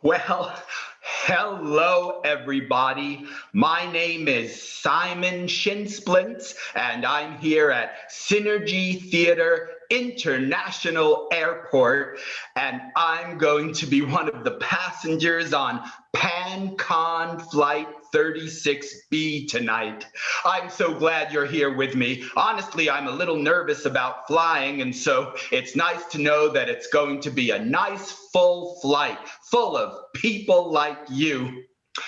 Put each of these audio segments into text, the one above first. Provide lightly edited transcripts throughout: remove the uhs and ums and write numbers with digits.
Well, hello everybody. My name is Simon Shinsplints, and I'm here at Synergy Theater International Airport, and I'm going to be one of the passengers on PanCon Flight 36B tonight. I'm so glad you're here with me. Honestly, I'm a little nervous about flying, and so it's nice to know that it's going to be a nice full flight full of people like you.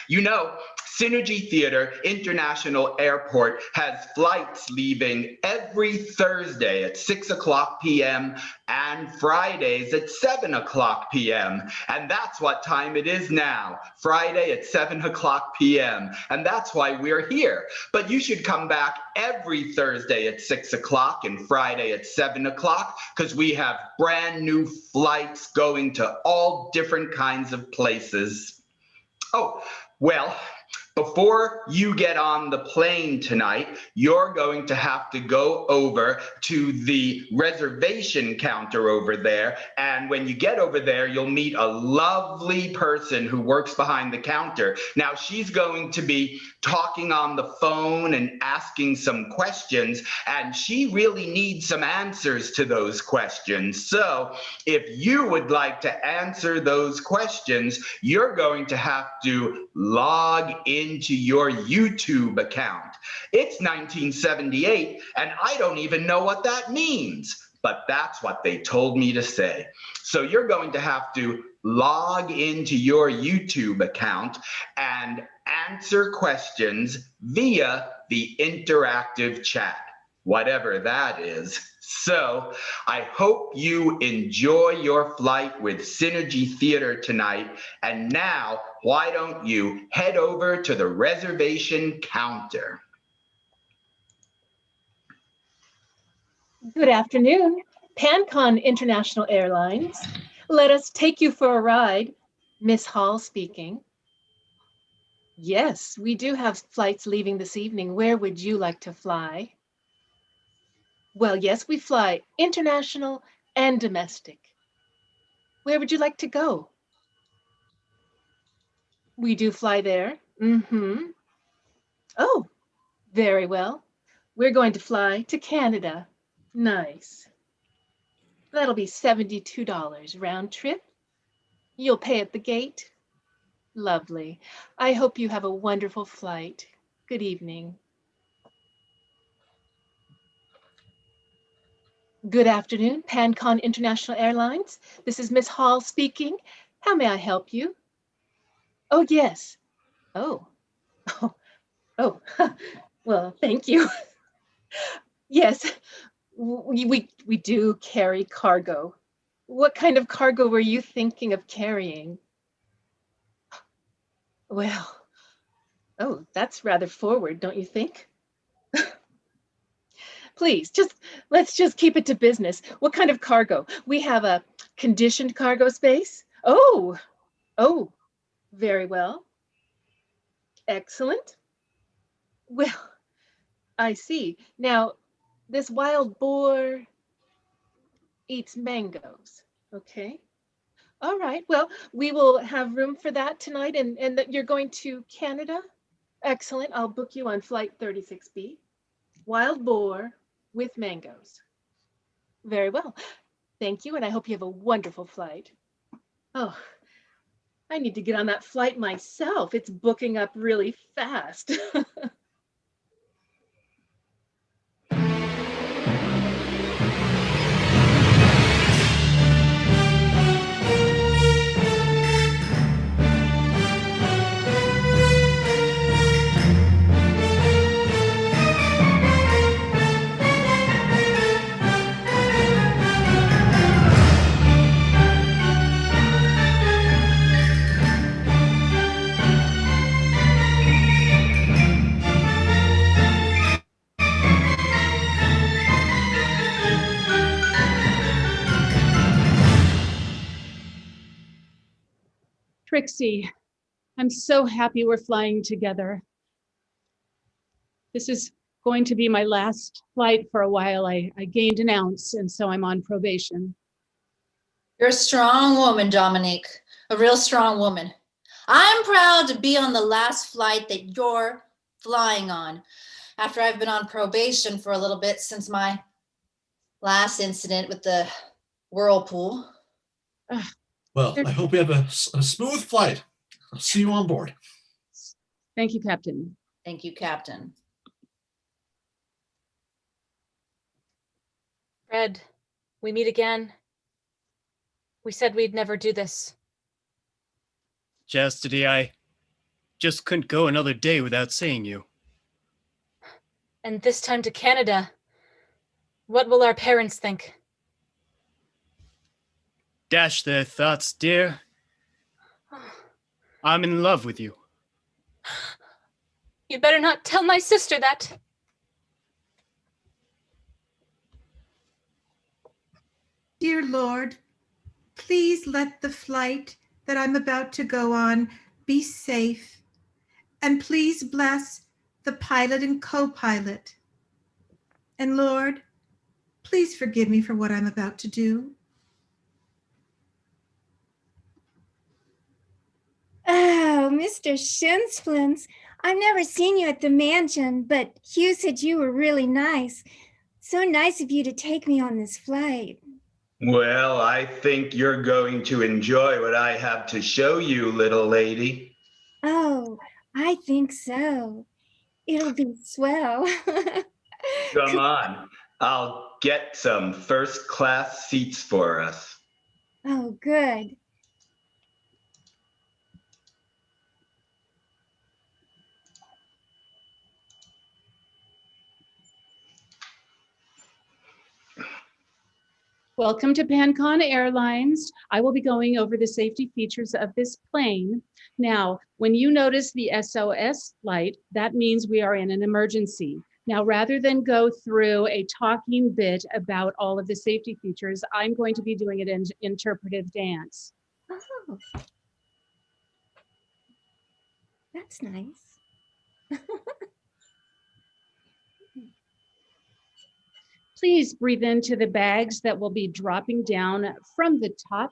You know, Synergy Theater International Airport has flights leaving every Thursday at 6 o'clock p.m. and Fridays at 7 o'clock p.m. And that's what time it is now, Friday at 7 o'clock p.m. And that's why we're here. But you should come back every Thursday at 6 o'clock and Friday at 7 o'clock, because we have brand new flights going to all different kinds of places. Oh, well, before you get on the plane tonight, you're going to have to go over to the reservation counter over there. And when you get over there, you'll meet a lovely person who works behind the counter. Now, she's going to be talking on the phone and asking some questions, and she really needs some answers to those questions. So if you would like to answer those questions, you're going to have to log into your YouTube account. It's 1978, and I don't even know what that means, but that's what they told me to say. So you're going to have to log into your YouTube account and answer questions via the interactive chat, whatever that is. So I hope you enjoy your flight with Synergy Theater tonight. And now, why don't you head over to the reservation counter? Good afternoon, PanCon International Airlines. Let us take you for a ride. Miss Hall speaking. Yes, we do have flights leaving this evening. Where would you like to fly? Well, yes, we fly international and domestic. Where would you like to go? We do fly there. Mm-hmm. Oh, very well. We're going to fly to Canada. Nice. That'll be $72 round trip. You'll pay at the gate. Lovely. I hope you have a wonderful flight. Good evening. Good afternoon, PanCon International Airlines. This is Miss Hall speaking. How may I help you? Oh, yes. Oh. Oh. Well, thank you. Yes, we do carry cargo. What kind of cargo were you thinking of carrying? Well, oh, that's rather forward, don't you think? Please, let's just keep it to business. What kind of cargo? We have a conditioned cargo space. Oh, very well. Excellent. Well, I see. Now, this wild boar eats mangoes, okay? All right, well, we will have room for that tonight, and that you're going to Canada? Excellent, I'll book you on flight 36B. Wild boar with mangoes. Very well, thank you, and I hope you have a wonderful flight. Oh, I need to get on that flight myself. It's booking up really fast. Trixie, I'm so happy we're flying together. This is going to be my last flight for a while. I gained an ounce, and so I'm on probation. You're a strong woman, Dominique. A real strong woman. I'm proud to be on the last flight that you're flying on, after I've been on probation for a little bit since my last incident with the whirlpool. Well, I hope you have a smooth flight. I'll see you on board. Thank you, Captain. Thank you, Captain. Fred, we meet again. We said we'd never do this. Chastity, I just couldn't go another day without seeing you. And this time to Canada. What will our parents think? Dash their thoughts, dear. I'm in love with you. You better not tell my sister that. Dear Lord, please let the flight that I'm about to go on be safe. And please bless the pilot and co-pilot. And Lord, please forgive me for what I'm about to do. Oh, Mr. Shinsplints, I've never seen you at the mansion, but Hugh said you were really nice. So nice of you to take me on this flight. Well, I think you're going to enjoy what I have to show you, little lady. Oh, I think so. It'll be swell. Come on, I'll get some first-class seats for us. Oh, good. Welcome to PanCon Airlines. I will be going over the safety features of this plane. Now, when you notice the SOS light, that means we are in an emergency. Now, rather than go through a talking bit about all of the safety features, I'm going to be doing it in interpretive dance. Oh, that's nice. Please breathe into the bags that will be dropping down from the top.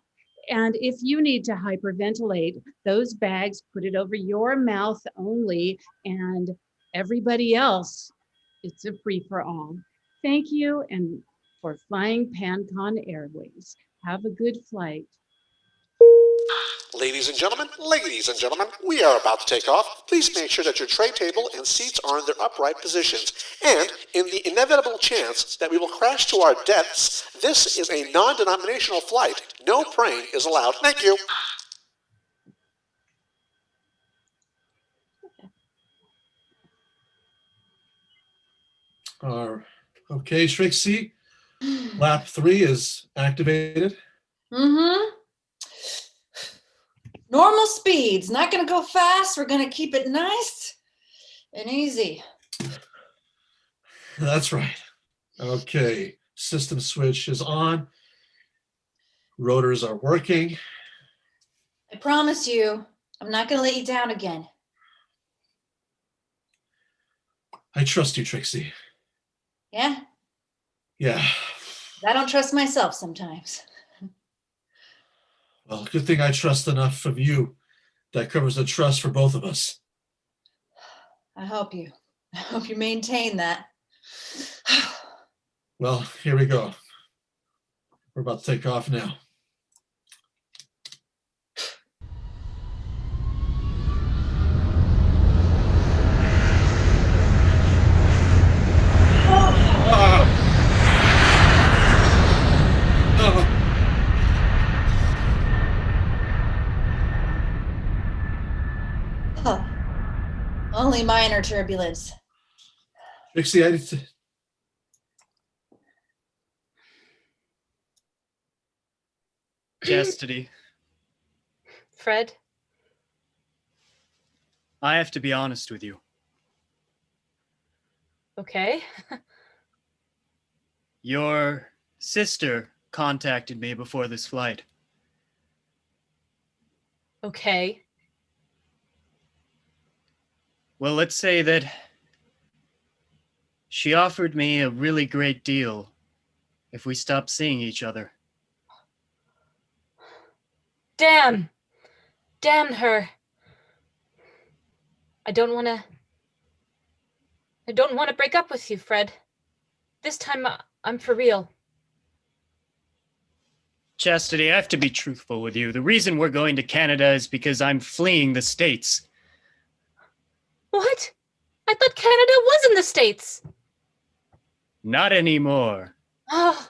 And if you need to hyperventilate, those bags, put it over your mouth only, and everybody else, it's a free-for-all. Thank you and for flying PanCon Airways. Have a good flight. Ladies and gentlemen, we are about to take off. Please make sure that your tray table and seats are in their upright positions. And in the inevitable chance that we will crash to our deaths, this is a non-denominational flight. No praying is allowed. Thank you. Okay, Trixie. Lap 3 is activated. Mm-hmm. Normal speeds, not gonna go fast. We're gonna keep it nice and easy. That's right. Okay, system switch is on. Rotors are working. I promise you, I'm not gonna let you down again. I trust you, Trixie. Yeah? Yeah. I don't trust myself sometimes. Well, good thing I trust enough of you that covers the trust for both of us. I hope you maintain that. Well, here we go. We're about to take off now. Oh, only minor turbulence. Trixie, I need to... Chastity, Fred, I have to be honest with you. okay. Your sister contacted me before this flight. Okay. Well, let's say that she offered me a really great deal if we stopped seeing each other. Damn. damn her. I don't want to break up with you, Fred. This time I'm for real. Chastity, I have to be truthful with you. The reason we're going to Canada is because I'm fleeing the States. What? I thought Canada was in the States. Not anymore. Oh,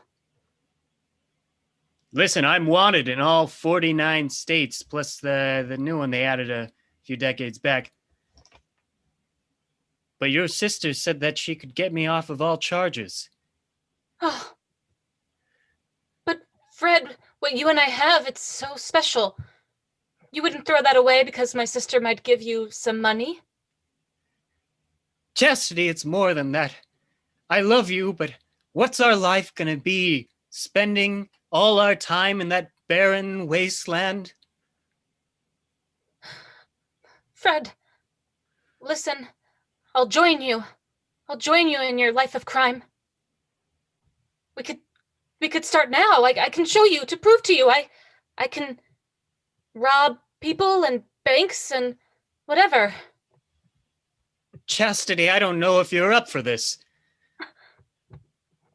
Listen, I'm wanted in all 49 states, plus the new one they added a few decades back. But your sister said that she could get me off of all charges. oh. But Fred, what you and I have, it's so special. You wouldn't throw that away because my sister might give you some money? Chastity, it's more than that. I love you, but what's our life gonna be? Spending all our time in that barren wasteland? Fred, listen, I'll join you. I'll join you in your life of crime. We could start now. I can show you to prove to you. I can rob people and banks and whatever. Chastity, I don't know if you're up for this.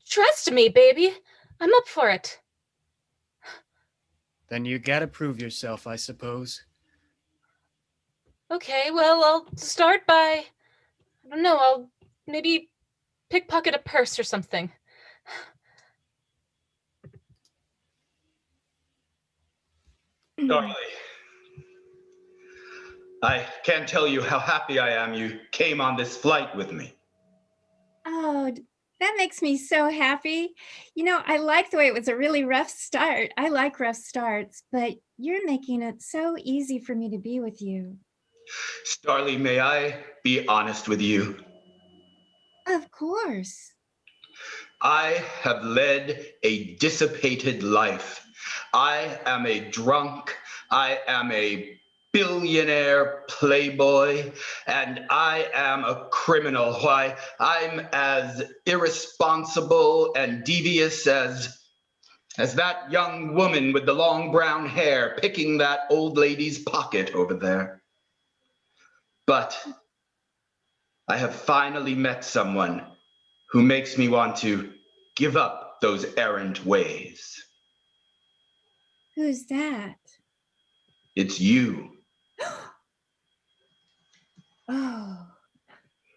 Trust me, baby. I'm up for it. Then you gotta prove yourself, I suppose. Okay, well, I'll start by, I don't know, I'll maybe pickpocket a purse or something. Darling, I can't tell you how happy I am you came on this flight with me. Oh, that makes me so happy. You know, I like the way it was a really rough start. I like rough starts, but you're making it so easy for me to be with you. Starly, may I be honest with you? Of course. I have led a dissipated life. I am a drunk. I am a billionaire playboy, and I am a criminal. Why, I'm as irresponsible and devious as that young woman with the long brown hair picking that old lady's pocket over there. But I have finally met someone who makes me want to give up those errant ways. Who's that? It's you. Oh,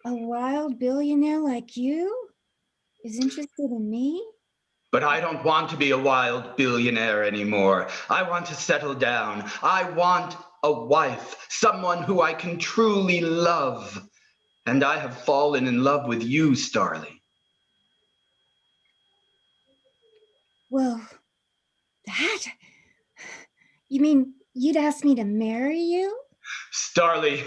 a wild billionaire like you is interested in me? But I don't want to be a wild billionaire anymore. I want to settle down. I want a wife, someone who I can truly love. And I have fallen in love with you, Starly. Well, that? You mean you'd ask me to marry you? Starly,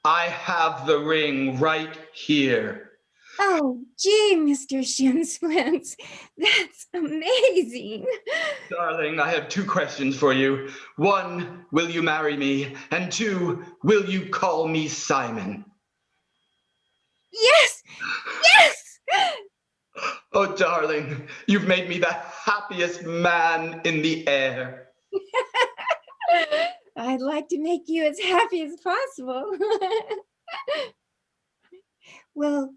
I have the ring right here. Oh, gee, Mr. Shin Splints, that's amazing. Darling, I have two questions for you. One, will you marry me? And two, will you call me Simon? Yes! Yes! Oh, darling, you've made me the happiest man in the air. I'd like to make you as happy as possible. Well,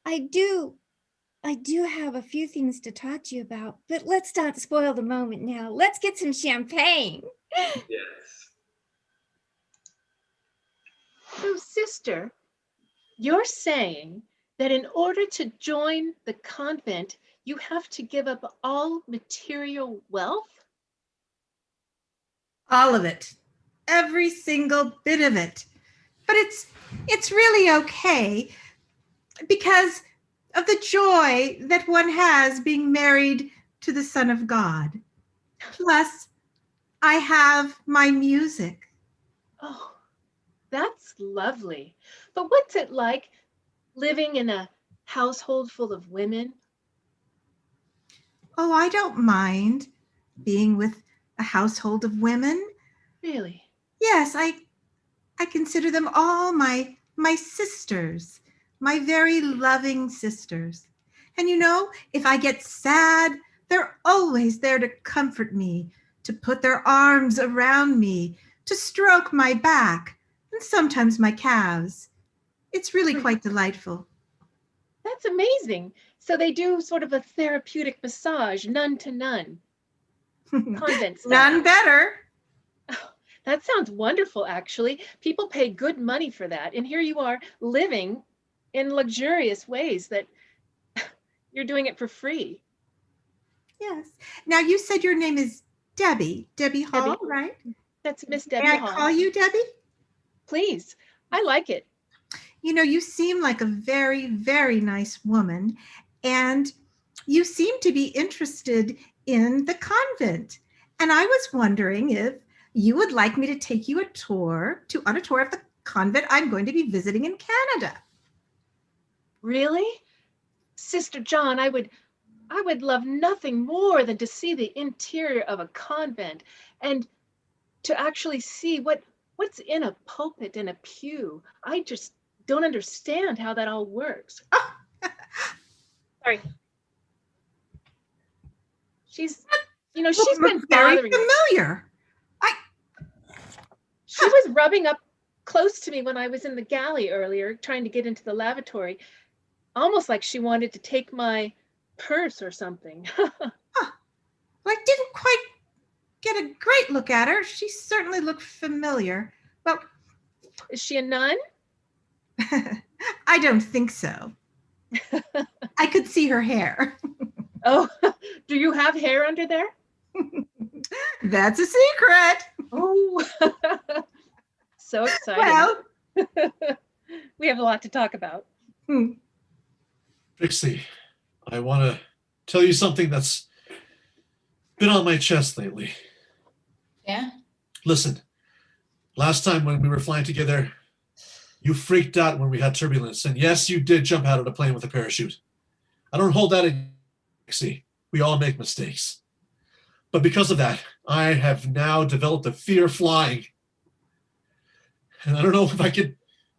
I do have a few things to talk to you about, but let's not spoil the moment now. Let's get some champagne. Yes. So, sister, you're saying that in order to join the convent, you have to give up all material wealth? All of it. Every single bit of it. But it's really okay because of the joy that one has being married to the Son of God. Plus, I have my music. Oh, that's lovely. But what's it like living in a household full of women? Oh, I don't mind being with a household of women. Really? Yes, I consider them all my sisters, my very loving sisters. And you know, if I get sad, they're always there to comfort me, to put their arms around me, to stroke my back and sometimes my calves. It's really quite delightful. That's amazing. So they do sort of a therapeutic massage, nun to nun, convent style. None better. That sounds wonderful, actually. People pay good money for that. And here you are living in luxurious ways that you're doing it for free. Yes. Now, you said your name is Debbie Hall, Debbie. right? That's Miss Debbie May I Hall. call you Debbie? Please. I like it. You know, you seem like a very, very nice woman, and you seem to be interested in the convent. And I was wondering if you would like me to take you on a tour of the convent I'm going to be visiting in Canada. Really? Sister John, I would love nothing more than to see the interior of a convent and to actually see what's in a pulpit and a pew. I just don't understand how that all works. Sorry. She's been very bothering. familiar. She was rubbing up close to me when I was in the galley earlier, trying to get into the lavatory, almost like she wanted to take my purse or something. Well, I didn't quite get a great look at her. She certainly looked familiar. Well, Is she a nun? I don't think so. I could see her hair. Oh, do you have hair under there? That's a secret. Oh, so exciting. Well, we have a lot to talk about. Trixie, I want to tell you something that's been on my chest lately. Yeah? Listen, last time when we were flying together, you freaked out when we had turbulence. And yes, you did jump out of the plane with a parachute. I don't hold that against Trixie. We all make mistakes. But because of that, I have now developed a fear of flying. And I don't know if I could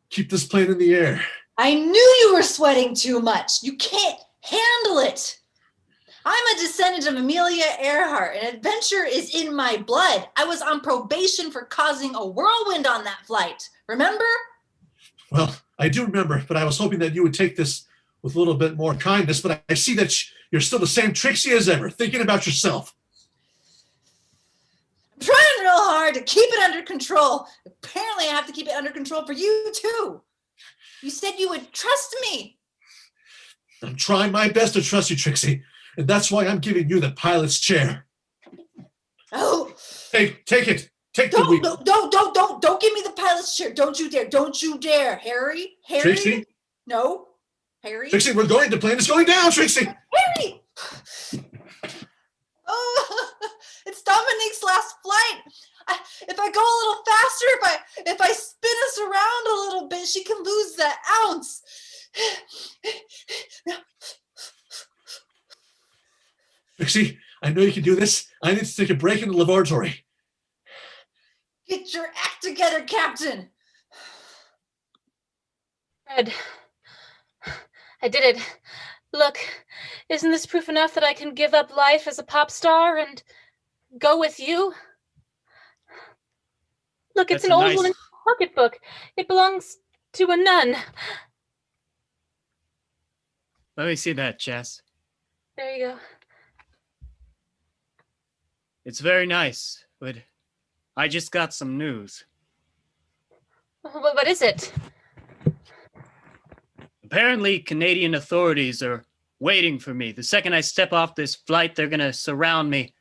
keep this plane in the air. I knew you were sweating too much. You can't handle it. I'm a descendant of Amelia Earhart, and adventure is in my blood. I was on probation for causing a whirlwind on that flight. Remember? Well, I do remember, but I was hoping that you would take this with a little bit more kindness, but I see that you're still the same Trixie as ever, thinking about yourself. I'm trying real hard to keep it under control. Apparently, I have to keep it under control for you, too. You said you would trust me. I'm trying my best to trust you, Trixie, and that's why I'm giving you the pilot's chair. Oh. Hey, take it. Take the wheel. Don't give me the pilot's chair. Don't you dare. Don't you dare. Harry? Trixie? No. Harry? Trixie, we're going. The plane is going down, Trixie. Harry! Oh, it's Dominique's last flight. If I go a little faster, if I spin us around a little bit, she can lose that ounce. Trixie, I know you can do this. I need to take a break in the laboratory. Get your act together, Captain. Fred, I did it. Look, isn't this proof enough that I can give up life as a pop star and go with you? Look, it's That's an a old nice- woman's pocketbook. It belongs to a nun. Let me see that, Jess. There you go. It's very nice, but I just got some news. What is it? Apparently, Canadian authorities are waiting for me. The second I step off this flight, they're gonna surround me.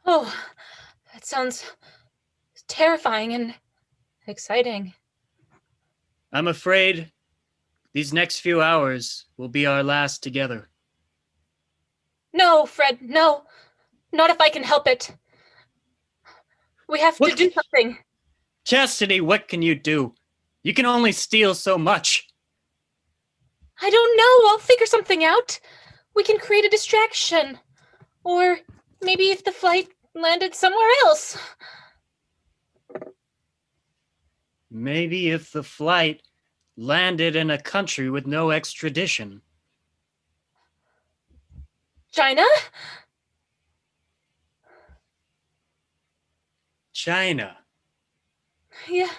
Oh, that sounds terrifying and exciting. I'm afraid these next few hours will be our last together. No, Fred, no. Not if I can help it. We have to What? do something. Chastity, what can you do? You can only steal so much. I don't know. I'll figure something out. We can create a distraction. Or maybe if the flight landed somewhere else. Maybe if the flight landed in a country with no extradition. China? China. Yeah,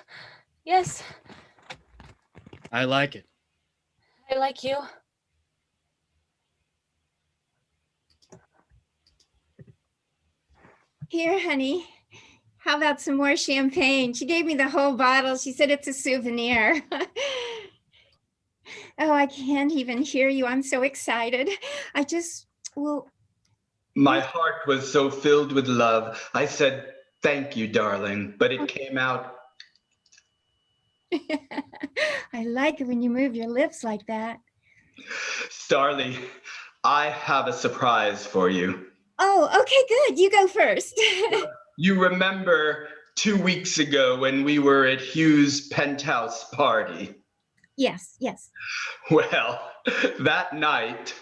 yes, I like it. I like you. Here, honey. How about some more champagne? She gave me the whole bottle. She said it's a souvenir. Oh, I can't even hear you. I'm so excited. Well, My heart was so filled with love. I said, "Thank you, darling," but it came out. I like it when you move your lips like that. Starly, I have a surprise for you. Oh, okay, good. You go first. You remember 2 weeks ago when we were at Hugh's penthouse party? Yes, yes. Well, that night,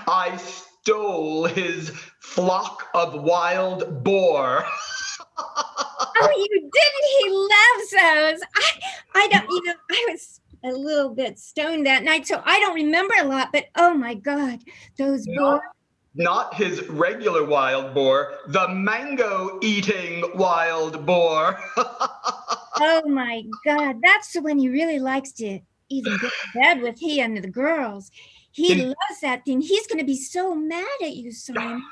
I stole his flock of wild boar. Oh, you didn't. He loves those. I don't, I was a little bit stoned that night, so I don't remember a lot, but oh my God, those boars. Not his regular wild boar, the mango-eating wild boar. Oh my God, that's the one he really likes to even get in bed with, he and the girls. He loves that thing. He's going to be so mad at you, Simon.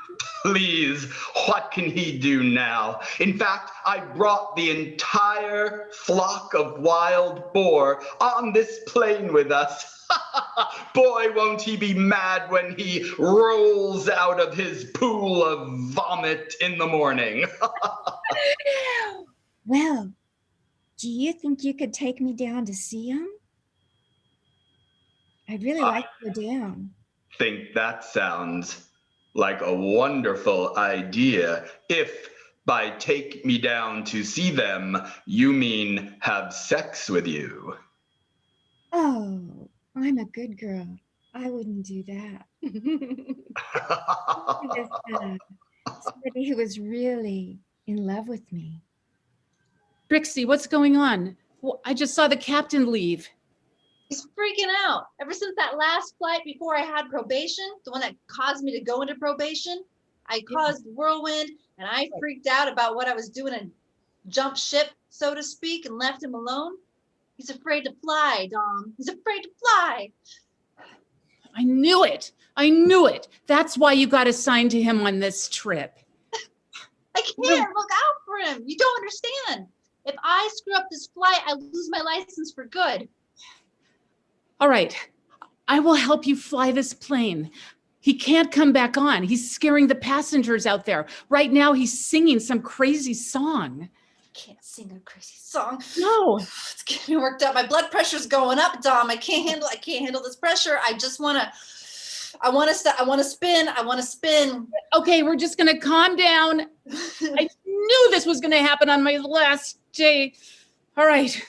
Please, what can he do now? In fact, I brought the entire flock of wild boar on this plane with us. Boy, won't he be mad when he rolls out of his pool of vomit in the morning. Well, do you think you could take me down to see him? I'd really like to go down. Think that sounds like a wonderful idea. If by take me down to see them, you mean have sex with you. Oh, I'm a good girl. I wouldn't do that. With somebody who was really in love with me. Trixie, what's going on? Well, I just saw the captain leave. He's freaking out. Ever since that last flight before I had probation, the one that caused me to go into probation, I caused whirlwind and I freaked out about what I was doing and jumped ship, so to speak, and left him alone. He's afraid to fly, Dom. He's afraid to fly. I knew it. I knew it. That's why you got assigned to him on this trip. I can't look out for him. You don't understand. If I screw up this flight, I lose my license for good. All right. I will help you fly this plane. He can't come back on. He's scaring the passengers out there. Right now, he's singing some crazy song. I can't sing a crazy song. No. It's getting me worked up. My blood pressure's going up, Dom. I can't handle this pressure. I want to spin. Okay, we're just going to calm down. I knew this was going to happen on my last day. All right.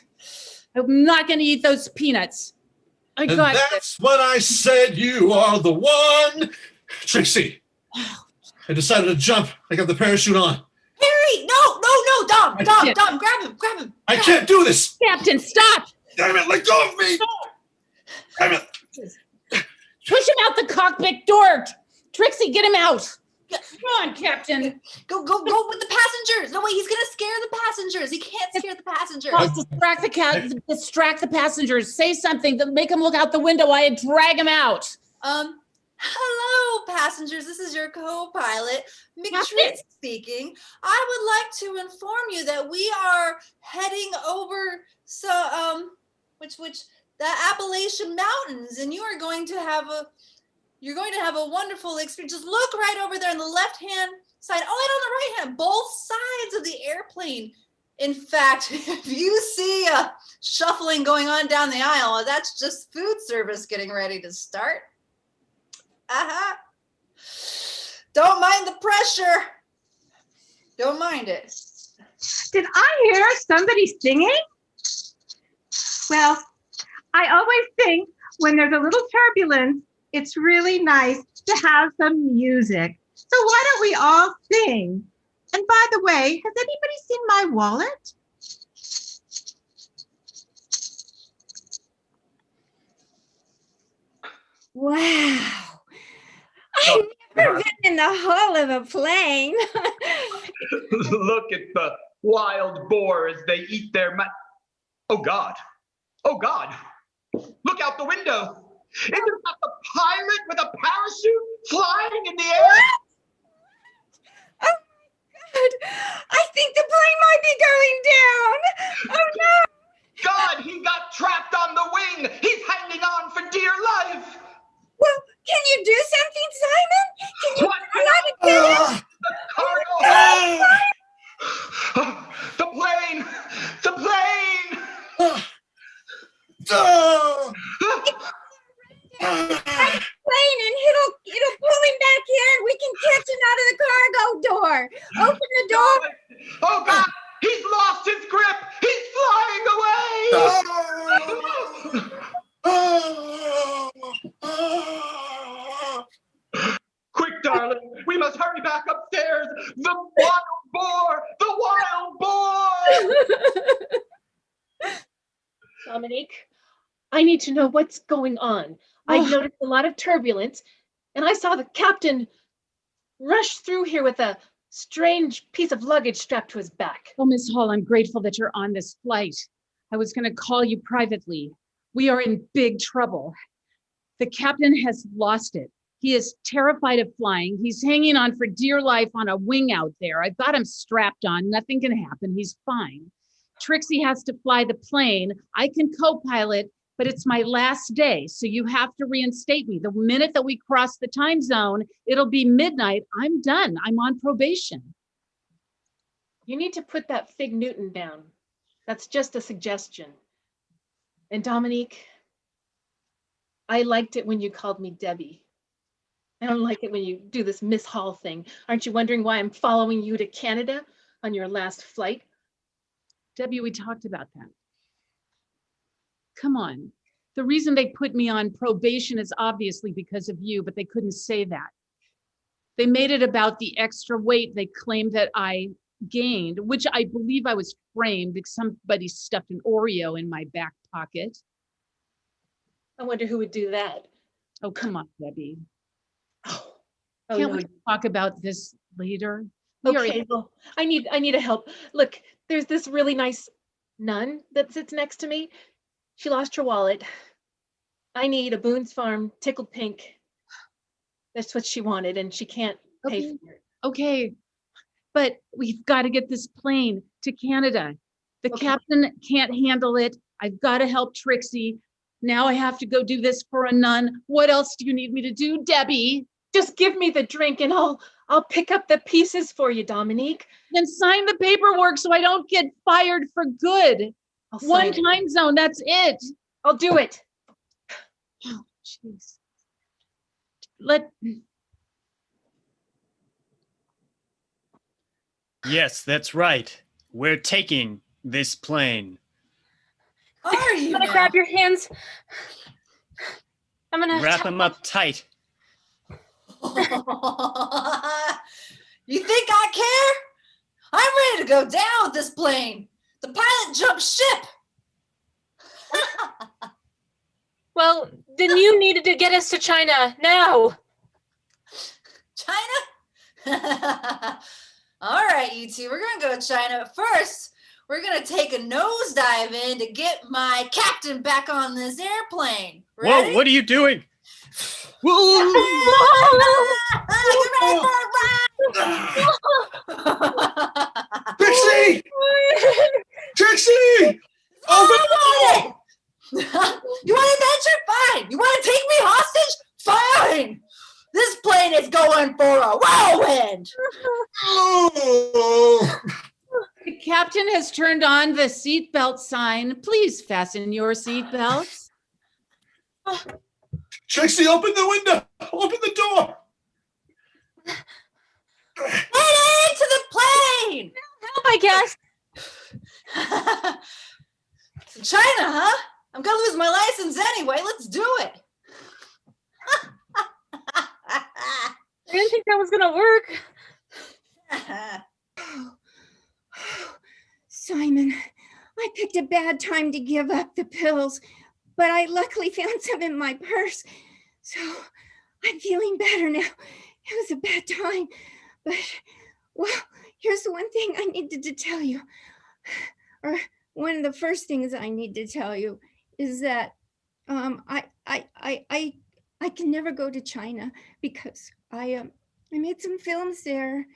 I'm not going to eat those peanuts. I And got that's this. when I said you are the one. Trixie, I decided to jump. I got the parachute on. Harry, no, Dom, grab him. I can't do this. Captain, stop. Damn it, let go of me. Damn it. Push him out the cockpit door. Trixie, get him out. Come on, Captain. Go with the passengers. No, wait, he's going to scare the passengers. He can't scare the passengers. I'll distract the passengers. Say something to make them look out the window. I drag him out. Hello, passengers. This is your co-pilot, McTrix speaking. I would like to inform you that we are heading over the Appalachian Mountains, and you are going to have a wonderful experience. Just look right over there on the left-hand side. Oh, and on the right-hand, both sides of the airplane. In fact, if you see a shuffling going on down the aisle, well, that's just food service getting ready to start. Don't mind the pressure. Don't mind it. Did I hear somebody singing? Well, I always think when there's a little turbulence, it's really nice to have some music. So why don't we all sing? And by the way, has anybody seen my wallet? Wow. I've never been in the hull of a plane. Look at the wild boar as they eat their Oh God. Oh God. Look out the window. Isn't that the pilot with a parachute flying in the air? Oh my God. I think the plane might be going down. Oh no. God, he got trapped on the wing. He's hanging on for dear life. Well, can you do something, Simon? Can you What try to get him? The cargo hold. The plane. The plane. Plane and it'll pull him back in. We can catch him out of the cargo door. Open the door. Oh God, he's lost his grip. He's flying away. Quick, darling, we must hurry back upstairs. The wild boar, the wild boar. Dominique, I need to know what's going on. I've noticed a lot of turbulence, and I saw the captain rush through here with a strange piece of luggage strapped to his back. Oh, Miss Hall, I'm grateful that you're on this flight. I was going to call you privately. We are in big trouble. The captain has lost it. He is terrified of flying. He's hanging on for dear life on a wing out there. I've got him strapped on. Nothing can happen. He's fine. Trixie has to fly the plane. I can co-pilot, but it's my last day. So you have to reinstate me. The minute that we cross the time zone, it'll be midnight. I'm done. I'm on probation. You need to put that Fig Newton down. That's just a suggestion. And Dominique, I liked it when you called me Debbie. I don't like it when you do this Miss Hall thing. Aren't you wondering why I'm following you to Canada on your last flight? Debbie, we talked about that. Come on. The reason they put me on probation is obviously because of you, but they couldn't say that. They made it about the extra weight they claimed that I gained, which I believe I was framed because somebody stuffed an Oreo in my back pocket. I wonder who would do that. Oh, come on, Debbie. Oh, Can't no. we talk about this later? Okay, well, I need a help. Look, there's this really nice nun that sits next to me. She lost her wallet. I need a Boone's Farm tickled pink. That's what she wanted, and she can't pay for it. Okay, but we've got to get this plane to Canada. The captain can't handle it. I've got to help Trixie. Now I have to go do this for a nun. What else do you need me to do, Debbie? Just give me the drink and I'll pick up the pieces for you, Dominique. Then sign the paperwork so I don't get fired for good. One time zone, that's it. I'll do it. Oh, jeez. Yes, that's right. We're taking this plane. Are you? I'm gonna grab your hands. I'm gonna wrap them up tight. You think I care? I'm ready to go down with this plane. The pilot jumped ship. Well, then you needed to get us to China now. China? All right, you two, we're gonna go to China. First, we're gonna take a nosedive in to get my captain back on this airplane. Ready? Whoa, what are you doing? Whoa! Trixie! Trixie! Oh, you want adventure? Fine. You want to take me hostage? Fine. This plane is going for a whirlwind. Oh. The captain has turned on the seatbelt sign. Please fasten your seatbelts. Trixie, open the window. Open the door. Get into the plane. Help, I guess. China, huh? I'm going to lose my license anyway. Let's do it. I didn't think that was going to work. Simon, I picked a bad time to give up the pills, but I luckily found some in my purse. So I'm feeling better now. It was a bad time, but well, here's the one thing I needed to tell you. Or one of the first things I need to tell you is that I can never go to China because I made some films there,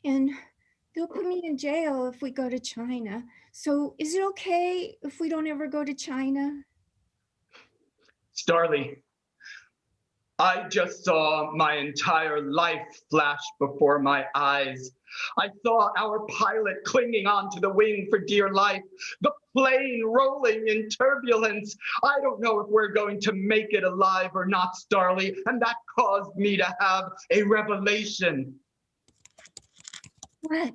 and they'll put me in jail if we go to China. So is it okay if we don't ever go to China? Starly, I just saw my entire life flash before my eyes. I saw our pilot clinging onto the wing for dear life, the plane rolling in turbulence. I don't know if we're going to make it alive or not, Starly, and that caused me to have a revelation. What?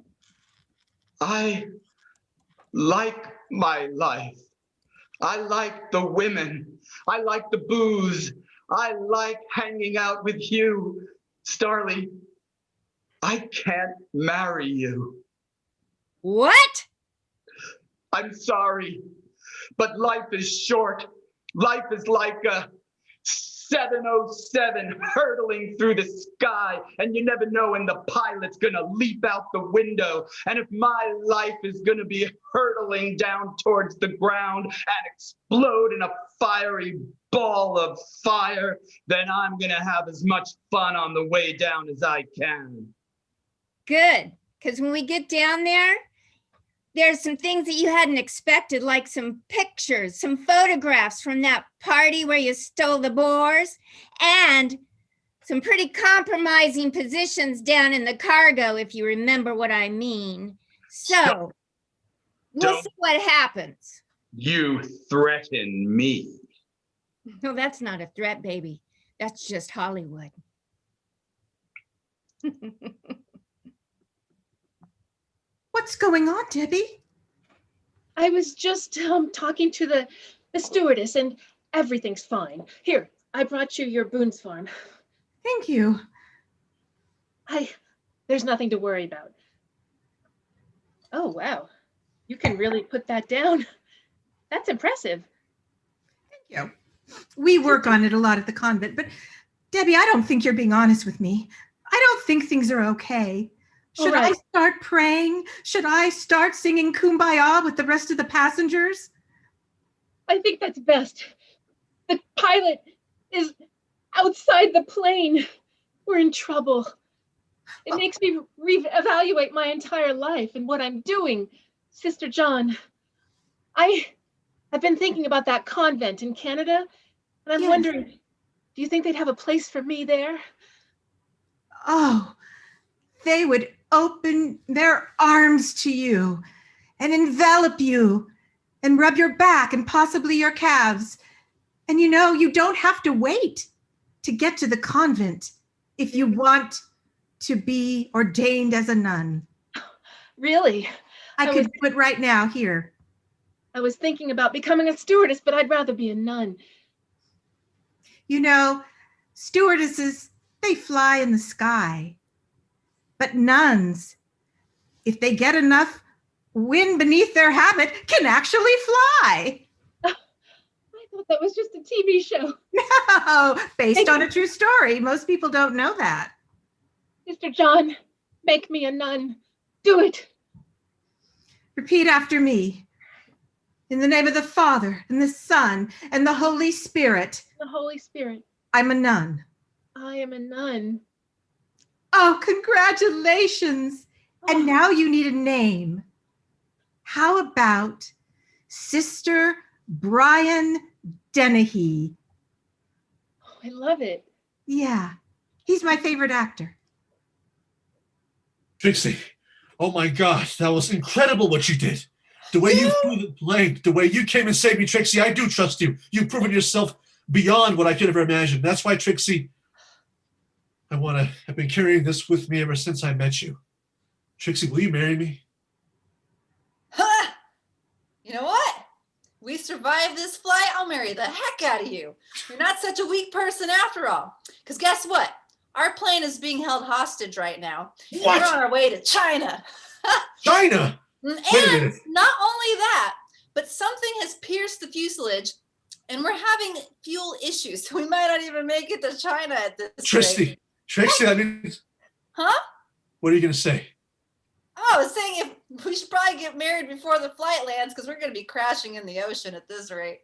I like my life. I like the women. I like the booze. I like hanging out with you. Starly, I can't marry you. What? I'm sorry, but life is short. Life is like a 707 hurtling through the sky, and you never know when the pilot's gonna leap out the window. And if my life is gonna be hurtling down towards the ground and explode in a fiery ball of fire, then I'm gonna have as much fun on the way down as I can. Good, because when we get down there, there's some things that you hadn't expected, like some pictures, some photographs from that party where you stole the boars, and some pretty compromising positions down in the cargo, if you remember what I mean. So we'll see what happens. You threaten me. No, that's not a threat, baby. That's just Hollywood. What's going on, Debbie? I was just talking to the stewardess, and everything's fine. Here, I brought you your Boone's Farm. Thank you. There's nothing to worry about. Oh, wow. You can really put that down. That's impressive. Thank you. We work on it a lot at the convent, but Debbie, I don't think you're being honest with me. I don't think things are okay. Should I start praying? Should I start singing Kumbaya with the rest of the passengers? I think that's best. The pilot is outside the plane. We're in trouble. It makes me reevaluate my entire life and what I'm doing. Sister John, I've been thinking about that convent in Canada, and I'm wondering, do you think they'd have a place for me there? Oh, they would open their arms to you and envelop you and rub your back and possibly your calves. And you know, you don't have to wait to get to the convent if you want to be ordained as a nun. Really? I could do it right now here. I was thinking about becoming a stewardess, but I'd rather be a nun. You know, stewardesses, they fly in the sky. But nuns, if they get enough wind beneath their habit, can actually fly. I thought that was just a TV show. No, based on a true story. Most people don't know that. Sister John, make me a nun. Do it. Repeat after me. In the name of the Father, and the Son, and the Holy Spirit. The Holy Spirit. I'm a nun. I am a nun. Oh, congratulations. Oh. And now you need a name. How about Sister Brian Dennehy? Oh, I love it. Yeah, he's my favorite actor. Trixie, oh my gosh, that was incredible what you did. The way you flew the plane, the way you came and saved me, Trixie, I do trust you. You've proven yourself beyond what I could ever imagine. That's why, Trixie, I've been carrying this with me ever since I met you. Trixie, will you marry me? Ha! You know what? We survived this flight, I'll marry the heck out of you. You're not such a weak person after all. Because guess what? Our plane is being held hostage right now. What? We're on our way to China. China? And not only that, but something has pierced the fuselage and we're having fuel issues. So we might not even make it to China at this rate. Trixie, I mean, huh? What are you going to say? Oh, I was saying if we should probably get married before the flight lands because we're going to be crashing in the ocean at this rate.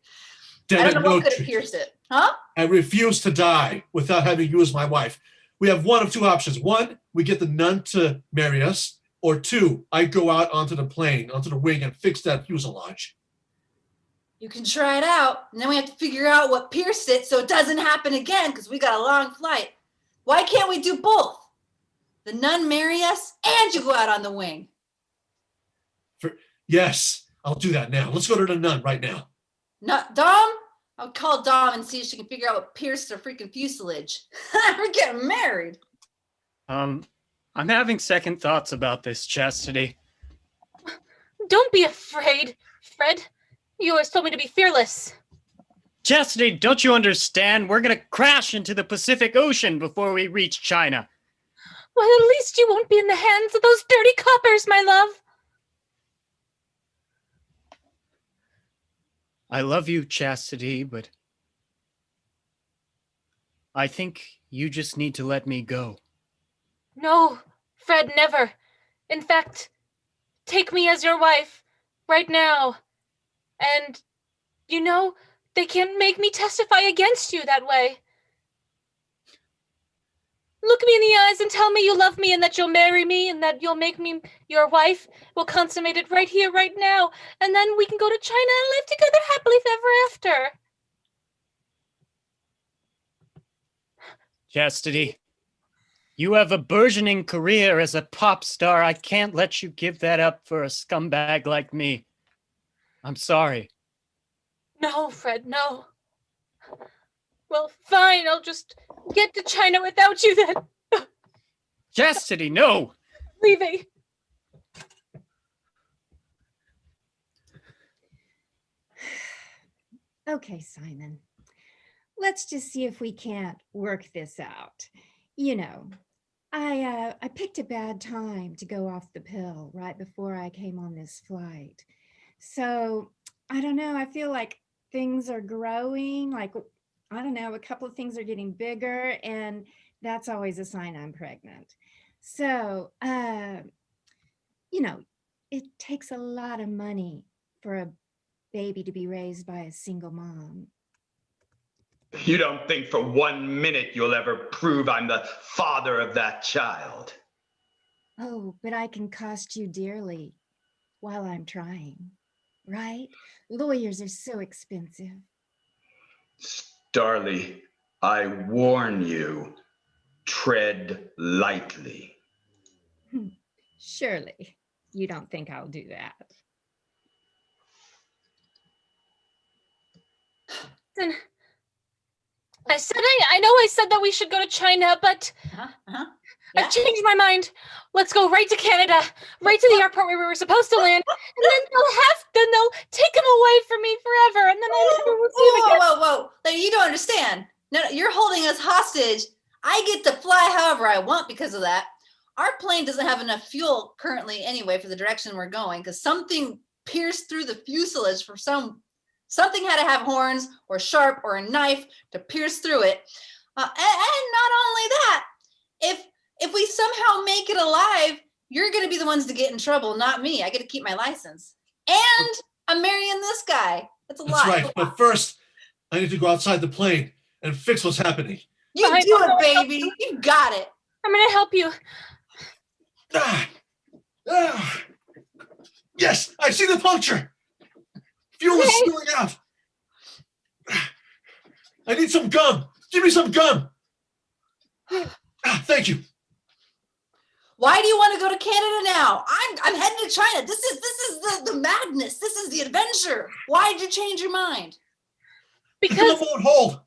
I don't know what could have pierced it. Huh? I refuse to die without having you as my wife. We have one of two options. One, we get the nun to marry us. Or two, I go out onto the plane, onto the wing, and fix that fuselage. You can try it out, and then we have to figure out what pierced it so it doesn't happen again because we got a long flight. Why can't we do both? The nun marry us, and you go out on the wing. Yes, I'll do that now. Let's go to the nun right now. Not Dom? I'll call Dom and see if she can figure out what pierced her freaking fuselage. We're getting married. I'm having second thoughts about this, Chastity. Don't be afraid, Fred. You always told me to be fearless. Chastity, don't you understand? We're gonna crash into the Pacific Ocean before we reach China. Well, at least you won't be in the hands of those dirty coppers, my love. I love you, Chastity, but I think you just need to let me go. No, Fred, never. In fact, take me as your wife right now. And, you know, they can't make me testify against you that way. Look me in the eyes and tell me you love me and that you'll marry me and that you'll make me your wife. We'll consummate it right here, right now. And then we can go to China and live together happily ever after. Chastity, you have a burgeoning career as a pop star. I can't let you give that up for a scumbag like me. I'm sorry. No, Fred, no. Well, fine, I'll just get to China without you then. Chastity, no! Leaving. Okay, Simon. Let's just see if we can't work this out. You know, I picked a bad time to go off the pill right before I came on this flight. So, I don't know, I feel like things are growing, like, I don't know, a couple of things are getting bigger, and that's always a sign I'm pregnant. So, you know, it takes a lot of money for a baby to be raised by a single mom. You don't think for 1 minute you'll ever prove I'm the father of that child. Oh, but I can cost you dearly while I'm trying, right? Lawyers are so expensive. Starly, I warn you, tread lightly. Surely, you don't think I'll do that. Then I know I said that we should go to China, but Yeah. I've changed my mind. Let's go right to Canada, right to the airport where we were supposed to land, and then they'll take him away from me forever, and then I never will see him again. Whoa. Like, you don't understand. No, you're holding us hostage. I get to fly however I want because of that. Our plane doesn't have enough fuel currently anyway for the direction we're going because something pierced through the fuselage for something had to have horns or sharp or a knife to pierce through it. And not only that, if we somehow make it alive, you're going to be the ones to get in trouble, not me. I get to keep my license. And I'm marrying this guy. That's a lot. That's right. But first, I need to go outside the plane and fix what's happening. You do it, baby. You got it. I'm going to help you. Yes, I see the puncture. Fuel is spilling out. I need some gum. Give me some gum. Thank you. Why do you want to go to Canada now? I'm heading to China. This is the madness. This is the adventure. Why did you change your mind? The gum won't hold.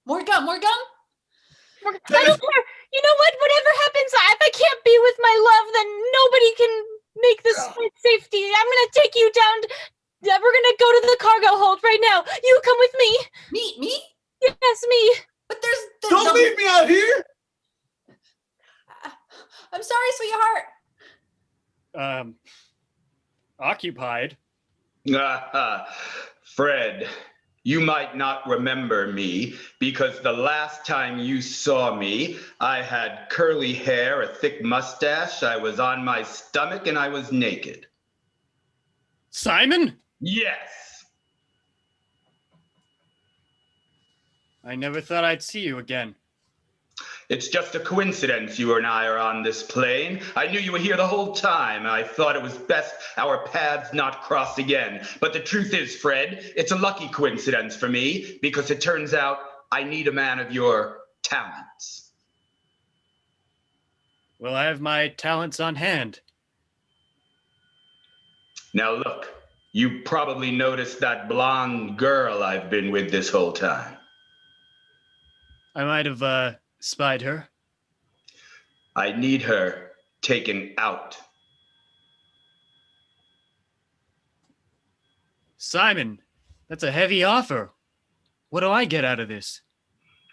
More gum. I don't care. You know what? Whatever happens, if I can't be with my love, then nobody can make this flight safety. I'm going to take you down. We're going to go to the cargo hold right now. You come with me. Me? Yes, me. But there's Don't leave me out here. I'm sorry, sweetheart. Occupied. Fred, You might not remember me because the last time you saw me, I had curly hair, a thick mustache, I was on my stomach, and I was naked. Simon? Yes. I never thought I'd see you again. It's just a coincidence you and I are on this plane. I knew you were here the whole time, and I thought it was best our paths not cross again. But the truth is, Fred, it's a lucky coincidence for me, because it turns out I need a man of your talents. Well, I have my talents on hand. Now look, you probably noticed that blonde girl I've been with this whole time. I might have spied her. I need her taken out. Simon, that's a heavy offer. What do I get out of this?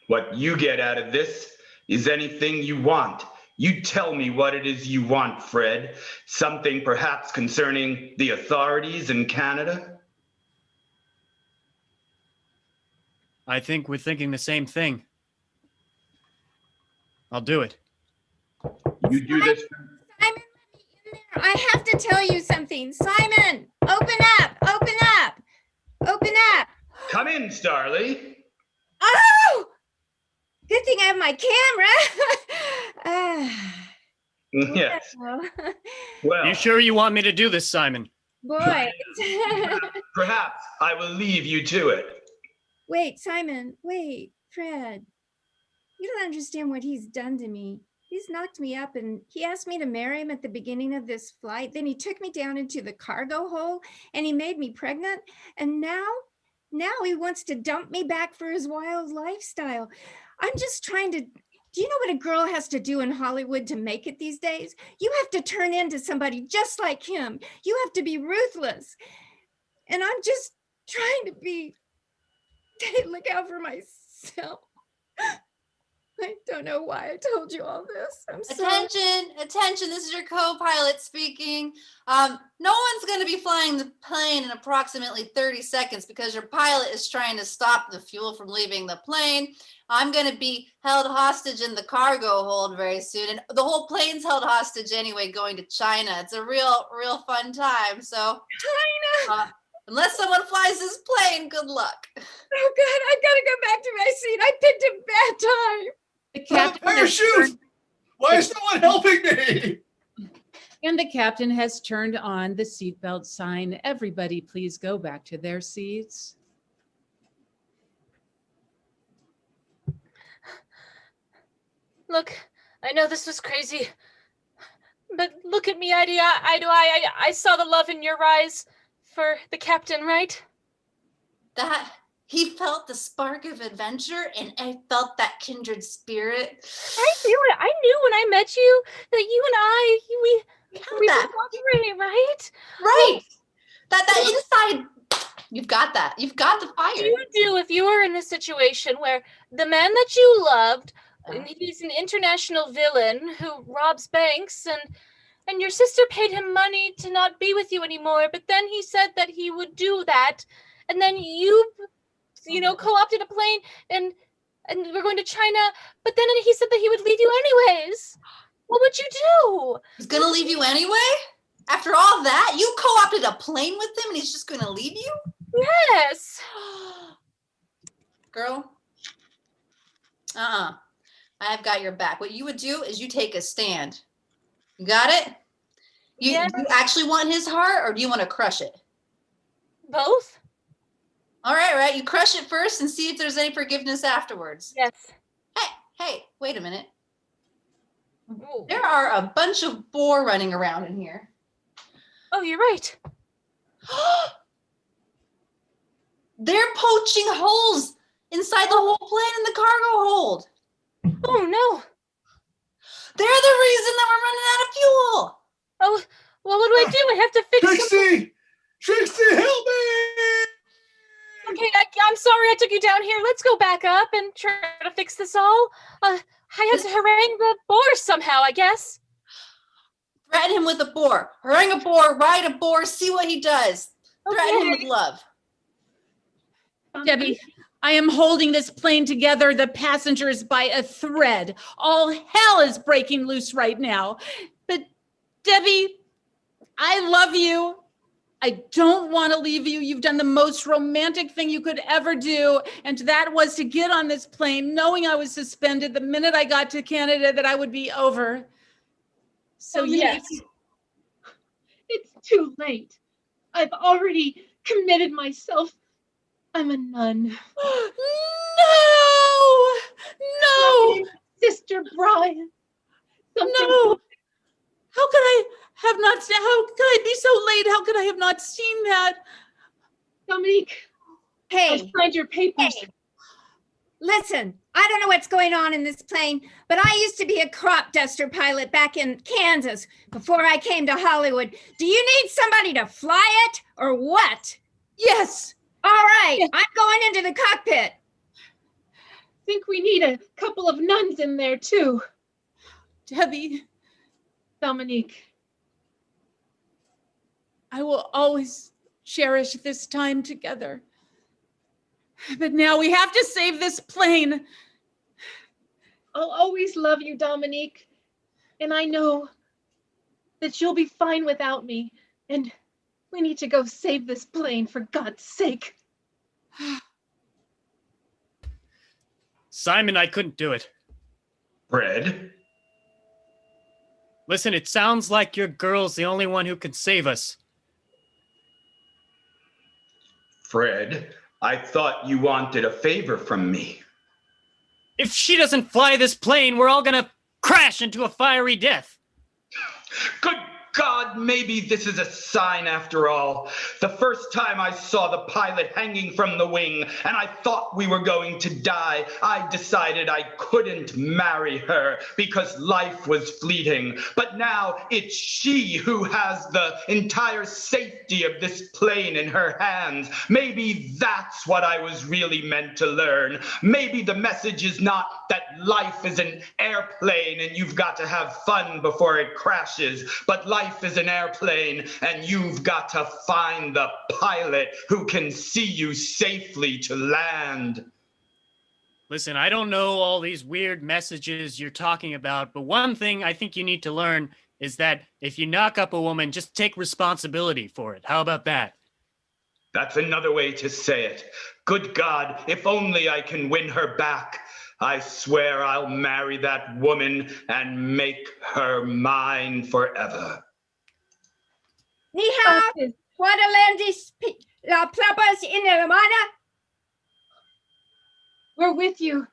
What you get out of this is anything you want. You tell me what it is you want, Fred. Something perhaps concerning the authorities in Canada? I think we're thinking the same thing. I'll do it. You do this? Simon, let me in there. I have to tell you something. Simon, open up, open up, open up. Come in, Starly. Oh, good thing I have my camera. Yes. Well, Well, You sure you want me to do this, Simon? boy. perhaps I will leave you to it. Wait, Simon, wait, Fred. You don't understand what he's done to me. He's knocked me up and he asked me to marry him at the beginning of this flight. Then he took me down into the cargo hold and he made me pregnant. And now he wants to dump me back for his wild lifestyle. I'm just trying to, do you know what a girl has to do in Hollywood to make it these days? You have to turn into somebody just like him. You have to be ruthless. And I'm just trying to look out for myself. I don't know why I told you all this. I'm sorry. Attention, this is your co-pilot speaking. No one's going to be flying the plane in approximately 30 seconds because your pilot is trying to stop the fuel from leaving the plane. I'm going to be held hostage in the cargo hold very soon. And the whole plane's held hostage anyway, going to China. It's a real fun time. So China! Unless someone flies this plane, good luck. Oh God, I gotta go back to my seat. I picked a bad time. The captain has Parachute! turned- Why is no one helping me? and the captain has turned on the seatbelt sign. Everybody, please go back to their seats. Look, I know this was crazy, but look at me eye to eye. I saw the love in your eyes for the captain, right? That he felt the spark of adventure, and I felt that kindred spirit. I knew it. I knew when I met you that you and I, we were that. cooperating, right? Right. That inside, you've got that. You've got the fire. You do if you were in a situation where the man that you loved, and he's an international villain who robs banks, and your sister paid him money to not be with you anymore, but then he said that he would do that, and then you co-opted a plane and we're going to China, but then he said that he would leave you anyways. What would you do? He's gonna leave you anyway? After all that, you co-opted a plane with him and he's just gonna leave you? Yes. Girl, I've got your back. What you would do is you take a stand. You got it? Do you actually want his heart, or do you want to crush it? Both? All right. You crush it first and see if there's any forgiveness afterwards. Yes. Hey, wait a minute. Ooh. There are a bunch of boar running around in here. Oh, you're right. They're poaching holes inside the whole plane in the cargo hold. Oh, no. They're the reason that we're running out of fuel. Oh, well, what do I do? I have to fix something. Trixie, help me! Okay, I'm sorry I took you down here. Let's go back up and try to fix this all. I have to harangue the boar somehow, I guess. Threaten him with a boar. Harangue a boar, ride a boar, see what he does. Threaten him with love. Debbie, I am holding this plane together, the passengers by a thread. All hell is breaking loose right now. But Debbie, I love you. I don't want to leave you. You've done the most romantic thing you could ever do. And that was to get on this plane, knowing I was suspended the minute I got to Canada, that I would be over. So yes. It's too late. I've already committed myself. I'm a nun. No! Sister Brian. No! How could I have not seen? How could I be so late? How could I have not seen that? Dominique. Hey. I signed your papers. Hey. Listen, I don't know what's going on in this plane, but I used to be a crop duster pilot back in Kansas before I came to Hollywood. Do you need somebody to fly it or what? Yes. All right, yes. I'm going into the cockpit. I think we need a couple of nuns in there too. Debbie. Dominique. I will always cherish this time together. But now we have to save this plane. I'll always love you, Dominique. And I know that you'll be fine without me. And we need to go save this plane, for God's sake. Simon, I couldn't do it. Fred? Listen, it sounds like your girl's the only one who can save us. Fred, I thought you wanted a favor from me. If she doesn't fly this plane, we're all gonna crash into a fiery death. Good God, maybe this is a sign after all. The first time I saw the pilot hanging from the wing and I thought we were going to die, I decided I couldn't marry her because life was fleeting. But now it's she who has the entire safety of this plane in her hands. Maybe that's what I was really meant to learn. Maybe the message is not that life is an airplane and you've got to have fun before it crashes, but life is an airplane and you've got to find the pilot who can see you safely to land. Listen, I don't know all these weird messages you're talking about, but one thing I think you need to learn is that if you knock up a woman, just take responsibility for it. How about that? That's another way to say it. Good God, if only I can win her back. I swear I'll marry that woman and make her mine forever. Ni hao, Guadalandis Plapas in the Romana. We're with you.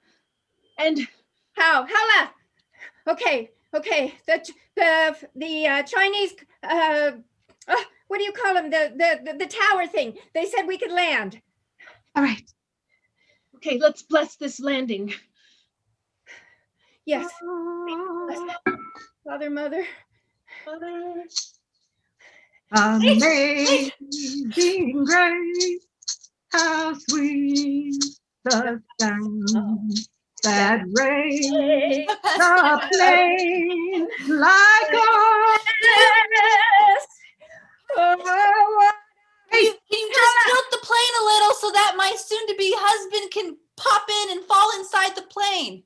And how? Hala. Okay. The Chinese what do you call them? The tower thing. They said we could land. All right. Okay, let's bless this landing. Yes. Father, Mother. Amazing grace, how sweet the sound that raised the plane like a... Hey, can you just tilt the plane a little so that my soon-to-be husband can pop in and fall inside the plane?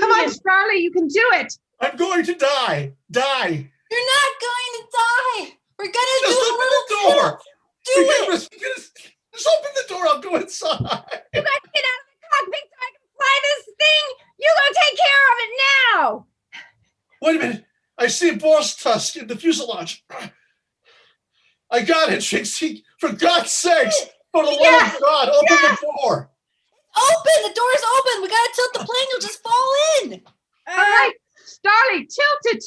Come on, Charlie, you can do it. I'm going to die. Die. You're not going to die. We're going to Just do a open little the door. Do it. Just open the door. I'll go inside. You got to get out of the cockpit so I can fly this thing. You go take care of it now. Wait a minute. I see a boar's tusk in the fuselage. I got it, Trixie. For God's sakes. For the love of God, open the door. Open. The door is open. We got to tilt the plane. You'll just fall in. All right, Starly, tilt it.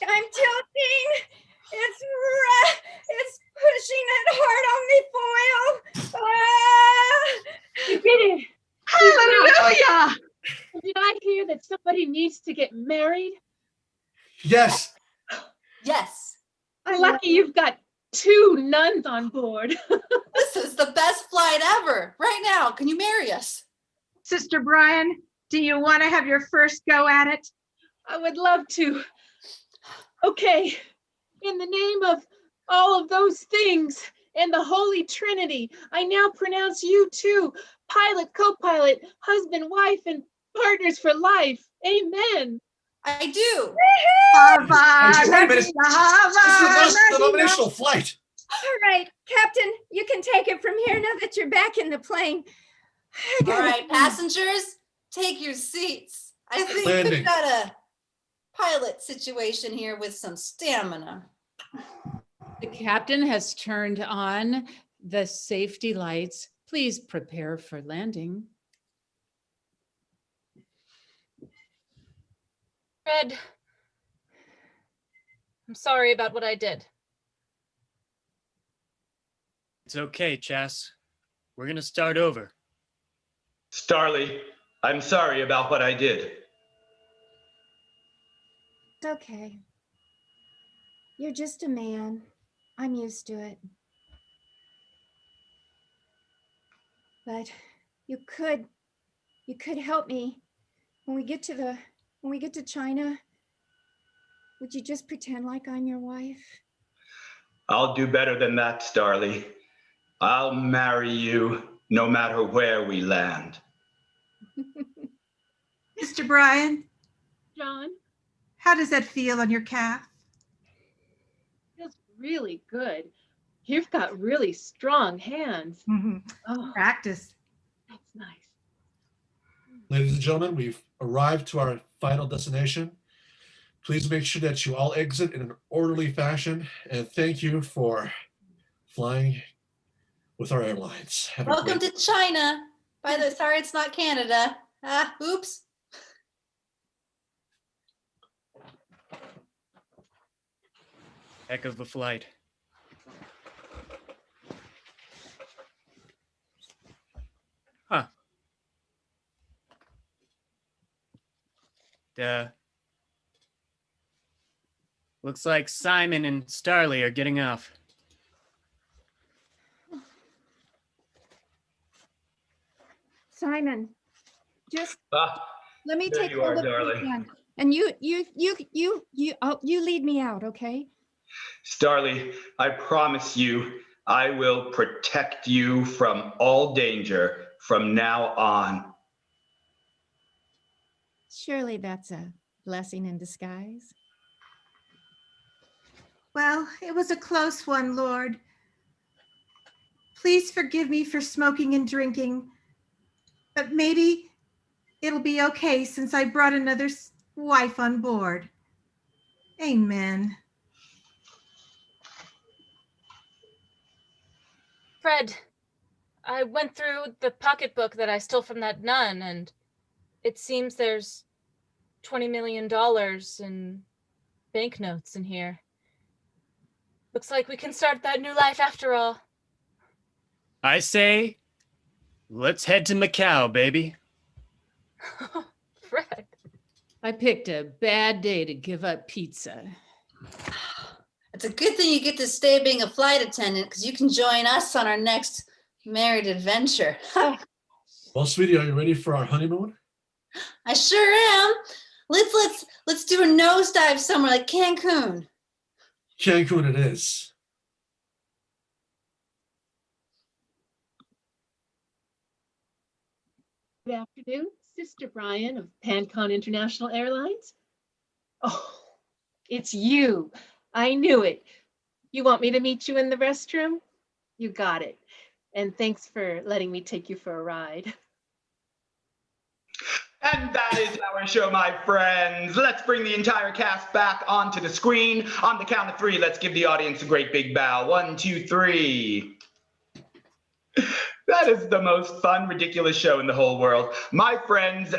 I'm tilting. It's pushing it hard on me foil. You did it. Hallelujah. Did I hear that somebody needs to get married? Yes. Yes. Lucky you've got 2 nuns on board. This is the best flight ever. Right now, can you marry us? Sister Brian, do you want to have your first go at it? I would love to. Okay. In the name of all of those things and the Holy Trinity, I now pronounce you two, pilot, co-pilot, husband, wife, and partners for life. Amen. I do. Hava, Just wait a minute. Hava, This is a most Hava. denominational flight. All right, Captain, you can take it from here now that you're back in the plane. All right, passengers, take your seats. I think Landing. we've got a pilot situation here with some stamina. The captain has turned on the safety lights. Please prepare for landing. Fred, I'm sorry about what I did. It's okay, Chas. We're gonna start over. Starly, I'm sorry about what I did. It's okay. You're just a man. I'm used to it. But you could help me when we get to China. Would you just pretend like I'm your wife? I'll do better than that, Starly. I'll marry you no matter where we land. Mr. Brian, John, how does that feel on your calf? feels really good. You've got really strong hands. Oh, Practice. that's nice. Ladies and gentlemen, we've arrived to our final destination. Please make sure that you all exit in an orderly fashion, and thank you for flying with our airlines. Have a Welcome great to China. By the way, sorry it's not Canada. Oops. Heck of a flight. Huh. Looks like Simon and Starly are getting off. Simon, just Ah, let me there take you are, hold of your darling. hand. And you lead me out, okay? Starly, I promise you, I will protect you from all danger from now on. Surely that's a blessing in disguise. Well, it was a close one, Lord. Please forgive me for smoking and drinking, but maybe it'll be okay since I brought another wife on board. Amen. Fred, I went through the pocketbook that I stole from that nun, and it seems there's $20 million in banknotes in here. Looks like we can start that new life after all. I say, let's head to Macau, baby. Fred. I picked a bad day to give up pizza. It's a good thing you get to stay being a flight attendant because you can join us on our next married adventure. Well, sweetie, are you ready for our honeymoon? I sure am. Let's do a nosedive somewhere like Cancun. Cancun it is. Good afternoon, Sister Brian of PanCon International Airlines. Oh, it's you. I knew it. You want me to meet you in the restroom? You got it. And thanks for letting me take you for a ride. And that is our show, my friends. Let's bring the entire cast back onto the screen. On the count of three, let's give the audience a great big bow. 1, 2, 3. That is the most fun, ridiculous show in the whole world. My friends,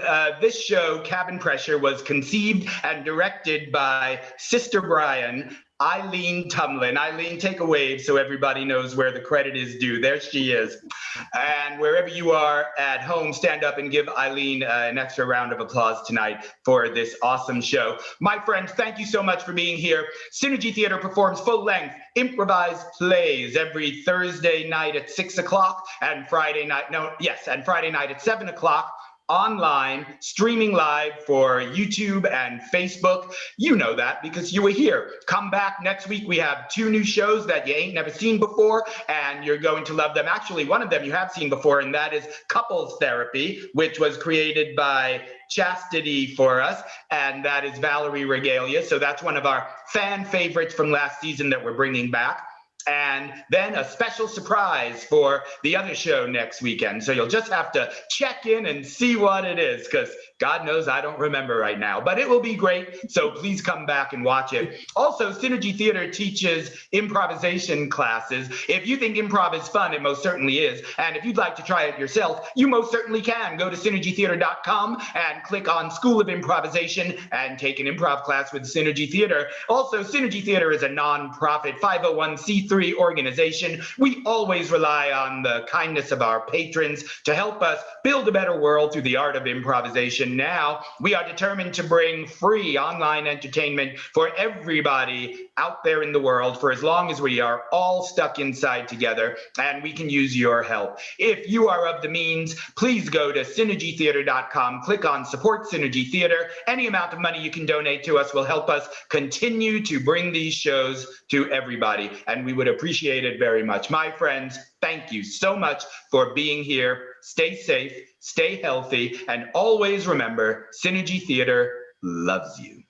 this show, Cabin Pressure, was conceived and directed by Sister Brian, Eileen Tumlin. Eileen, take a wave so everybody knows where the credit is due. There she is. And wherever you are at home, stand up and give Eileen an extra round of applause tonight for this awesome show. My friends, thank you so much for being here. Synergy Theater performs full-length improvised plays every Thursday night at 6 o'clock and Friday night, and Friday night at 7 o'clock. online, streaming live for YouTube and Facebook. You know that because you were here. Come back next week. We have 2 new shows that you ain't never seen before, and you're going to love them. Actually, one of them you have seen before, and that is Couples Therapy, which was created by Chastity for us, and that is Valerie Regalia. So that's one of our fan favorites from last season that we're bringing back. And then a special surprise for the other show next weekend. So you'll just have to check in and see what it is, because God knows I don't remember right now, but it will be great. So please come back and watch it. Also, Synergy Theater teaches improvisation classes. If you think improv is fun, it most certainly is. And if you'd like to try it yourself, you most certainly can. Go to synergytheater.com and click on School of Improvisation and take an improv class with Synergy Theater. Also, Synergy Theater is a nonprofit 501c3 organization. We always rely on the kindness of our patrons to help us build a better world through the art of improvisation. Now, we are determined to bring free online entertainment for everybody out there in the world for as long as we are all stuck inside together, and we can use your help. If you are of the means, please go to synergytheater.com, click on Support Synergy Theater. Any amount of money you can donate to us will help us continue to bring these shows to everybody, and we would appreciate it very much. My friends, thank you so much for being here. Stay safe, stay healthy, and always remember, Synergy Theater loves you.